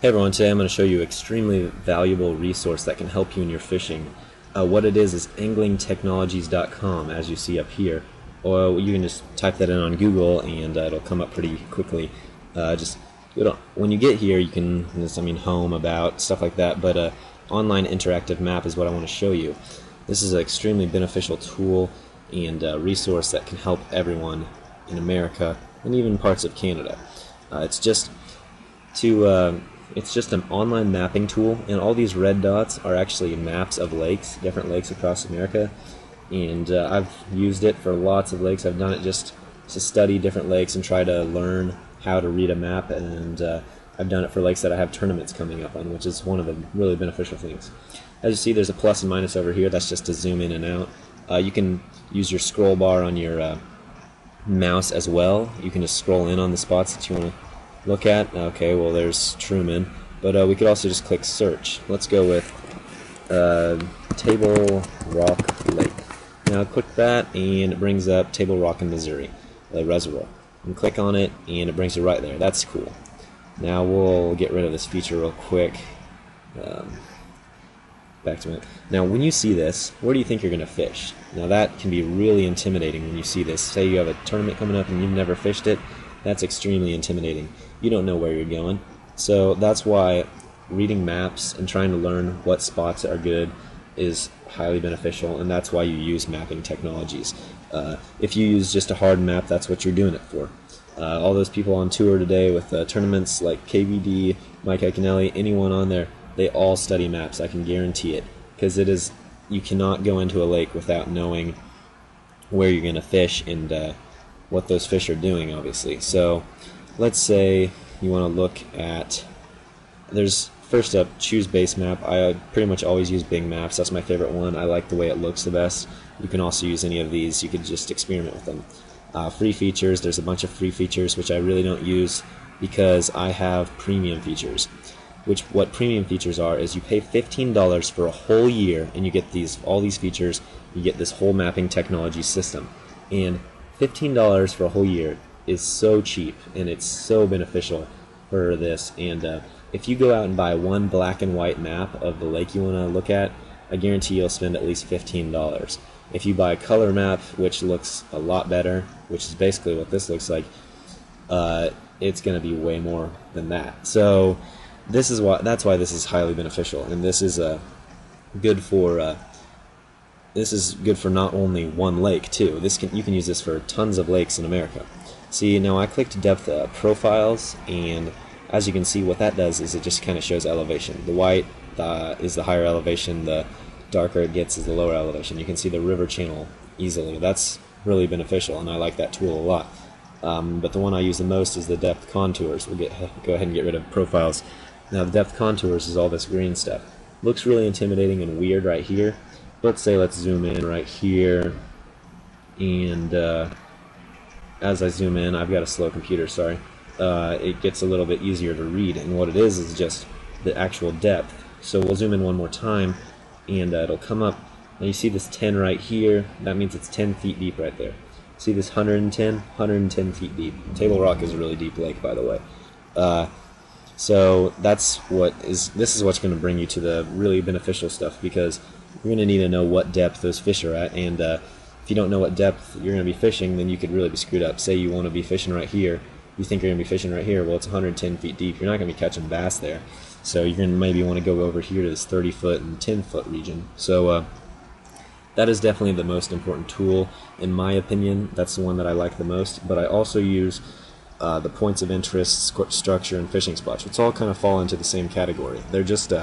Hey everyone, today I'm going to show you an extremely valuable resource that can help you in your fishing. What it is anglingtechnologies.com, as you see up here. Or you can just type that in on Google and it'll come up pretty quickly. When you get here, you can, home, about, stuff like that, but online interactive map is what I want to show you. This is an extremely beneficial tool and resource that can help everyone in America and even parts of Canada. It's just an online mapping tool, and all these red dots are actually maps of lakes, different lakes across America. And I've used it for lots of lakes. I've done it just to study different lakes and try to learn how to read a map, and I've done it for lakes that I have tournaments coming up on, which is one of the really beneficial things. As you see, there's a plus and minus over here. That's just to zoom in and out. You can use your scroll bar on your mouse as well. You can just scroll in on the spots that you want to look at. Okay, well, there's Truman, but we could also just click search. Let's go with Table Rock Lake. Now click that and it brings up Table Rock in Missouri, the reservoir. And click on it and it brings you right there. That's cool. Now we'll get rid of this feature real quick. Back to it. Now when you see this, where do you think you're going to fish? Now that can be really intimidating when you see this. Say you have a tournament coming up and you've never fished it. That's extremely intimidating. You don't know where you're going. So that's why reading maps and trying to learn what spots are good is highly beneficial, and that's why you use mapping technologies. If you use just a hard map, that's what you're doing it for. All those people on tour today with tournaments like KVD, Mike Iaconelli, anyone on there, they all study maps, I can guarantee it. Because you cannot go into a lake without knowing where you're going to fish and what those fish are doing, obviously. So let's say you want to look at, first up, choose base map. I pretty much always use Bing Maps. That's my favorite one. I like the way it looks the best. You can also use any of these. You could just experiment with them. Free features, there's a bunch of free features which I really don't use because I have premium features. What premium features are is you pay $15 for a whole year and you get all these features. You get this whole mapping technology system. And $15 for a whole year is so cheap, and it's so beneficial for this. And if you go out and buy one black and white map of the lake you want to look at, I guarantee you'll spend at least $15. If you buy a color map, which looks a lot better, which is basically what this looks like, it's going to be way more than that. So that's why this is highly beneficial, and this is good for not only one lake too. You can use this for tons of lakes in America. See, now I clicked depth profiles, and as you can see, what that does is it just kind of shows elevation. The white is the higher elevation, the darker it gets is the lower elevation. You can see the river channel easily. That's really beneficial, and I like that tool a lot. But the one I use the most is the depth contours. We'll go ahead and get rid of profiles. Now the depth contours is all this green stuff. Looks really intimidating and weird right here. Let's zoom in right here, and as I zoom in, I've got a slow computer, sorry, it gets a little bit easier to read, and what it is just the actual depth. So we'll zoom in one more time, and it'll come up. Now you see this 10 right here, that means it's 10 feet deep right there. See this 110 feet deep. Table Rock is a really deep lake, by the way. So this is what's going to bring you to the really beneficial stuff, because you're going to need to know what depth those fish are at, and if you don't know what depth you're going to be fishing, then you could really be screwed up. Say you want to be fishing right here, you think you're going to be fishing right here, well, it's 110 feet deep, you're not going to be catching bass there, so you're going to maybe want to go over here to this 30 foot and 10 foot region. So that is definitely the most important tool, in my opinion. That's the one that I like the most, but I also use the points of interest, structure, and fishing spots, which all kind of fall into the same category. They're just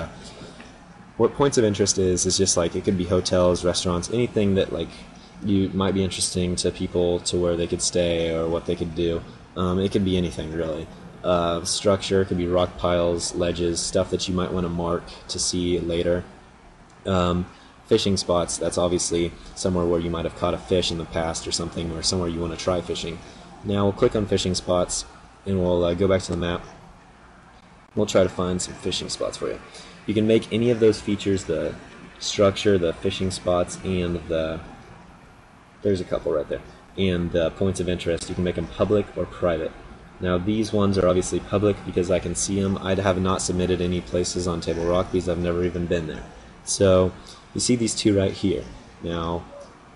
what points of interest is just like, it could be hotels, restaurants, anything that like you might be interesting to people, to where they could stay or what they could do. It could be anything really. Structure could be rock piles, ledges, stuff that you might want to mark to see later. Fishing spots, that's obviously somewhere where you might have caught a fish in the past or something, or somewhere you want to try fishing. Now we'll click on fishing spots, and we'll go back to the map. We'll try to find some fishing spots for you. You can make any of those features, the structure, the fishing spots, and there's a couple right there, and the points of interest, you can make them public or private. Now these ones are obviously public because I can see them. I have not submitted any places on Table Rock because I've never even been there. So you see these two right here. Now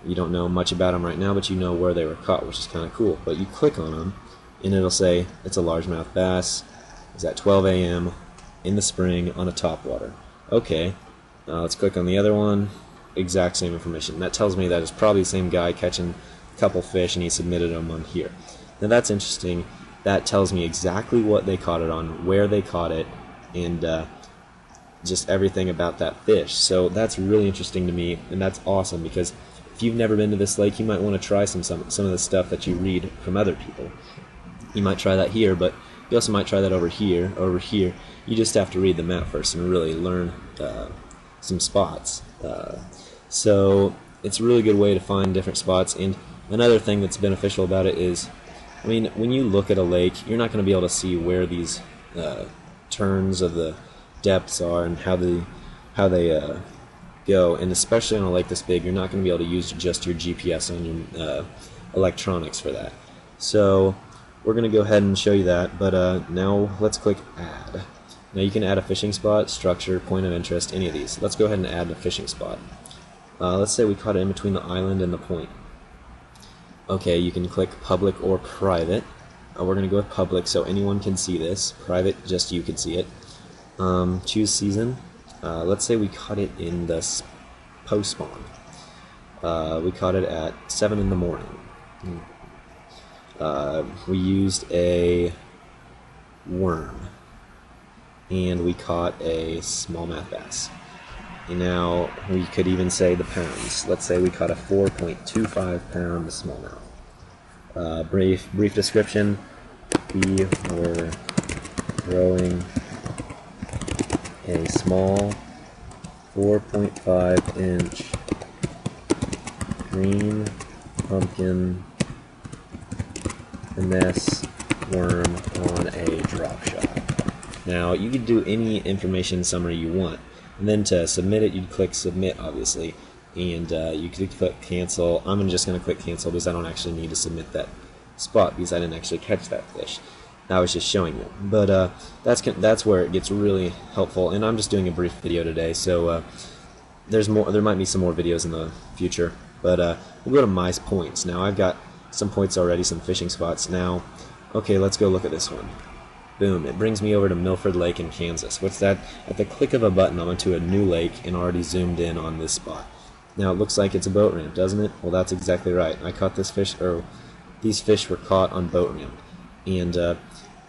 you don't know much about them right now, but you know where they were caught, which is kind of cool. But you click on them and it'll say it's a largemouth bass. It's at 12 a.m. in the spring on a topwater. Okay, let's click on the other one. Exact same information. That tells me that it's probably the same guy catching a couple fish and he submitted them on here. Now that's interesting. That tells me exactly what they caught it on, where they caught it, and just everything about that fish. So that's really interesting to me, and that's awesome because if you've never been to this lake, you might want to try some of the stuff that you read from other people. You might try that here, but you also might try that over here, over here. You just have to read the map first and really learn some spots. So it's a really good way to find different spots. And another thing that's beneficial about it is, I mean, when you look at a lake, you're not going to be able to see where these turns of the depths are and how they go. And especially on a lake this big, you're not going to be able to use just your GPS on your electronics for that. So we're going to go ahead and show you that. But now let's click Add. Now you can add a fishing spot, structure, point of interest, any of these. Let's go ahead and add a fishing spot. Let's say we caught it in between the island and the point. Okay, you can click public or private. We're going to go with public so anyone can see this. Private, just you can see it. Choose season. Let's say we caught it in the post-spawn. We caught it at 7 in the morning. We used a worm. And we caught a smallmouth bass. And now we could even say the pounds. Let's say we caught a 4.25 pound smallmouth. Brief description: we were throwing a small 4.5 inch green pumpkin finesse worm on a drop shot. Now you could do any information summary you want. And then to submit it, you'd click submit, obviously, and you could click cancel. I'm just going to click cancel because I don't actually need to submit that spot because I didn't actually catch that fish. I was just showing you. But that's where it gets really helpful. And I'm just doing a brief video today, so there's more. There might be some more videos in the future. But we'll go to my points. Now I've got some points already, some fishing spots. Now, okay, let's go look at this one. Boom, it brings me over to Milford Lake in Kansas. What's that? At the click of a button, I'm onto a new lake and already zoomed in on this spot. Now it looks like it's a boat ramp, doesn't it? Well, that's exactly right. I caught this fish, or these fish were caught on boat ramp. And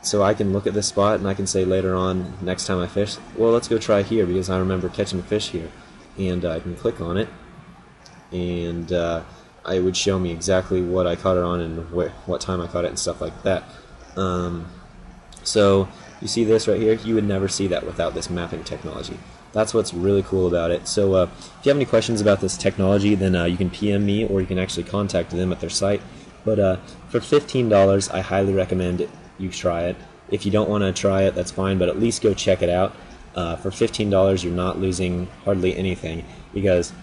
so I can look at this spot and I can say later on, next time I fish, well, let's go try here because I remember catching fish here. And I can click on it, and it would show me exactly what I caught it on and what time I caught it and stuff like that. So you see this right here, you would never see that without this mapping technology. That's what's really cool about it. So if you have any questions about this technology, then you can PM me or you can actually contact them at their site. But for $15, I highly recommend you try it. If you don't want to try it, that's fine, but at least go check it out. For $15, you're not losing hardly anything because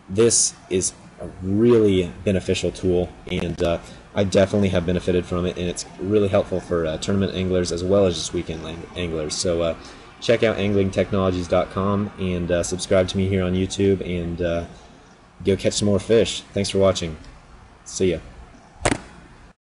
this is a really beneficial tool, and I definitely have benefited from it, and it's really helpful for tournament anglers as well as just weekend anglers. So check out anglingtechnologies.com and subscribe to me here on YouTube, and go catch some more fish. Thanks for watching. See ya.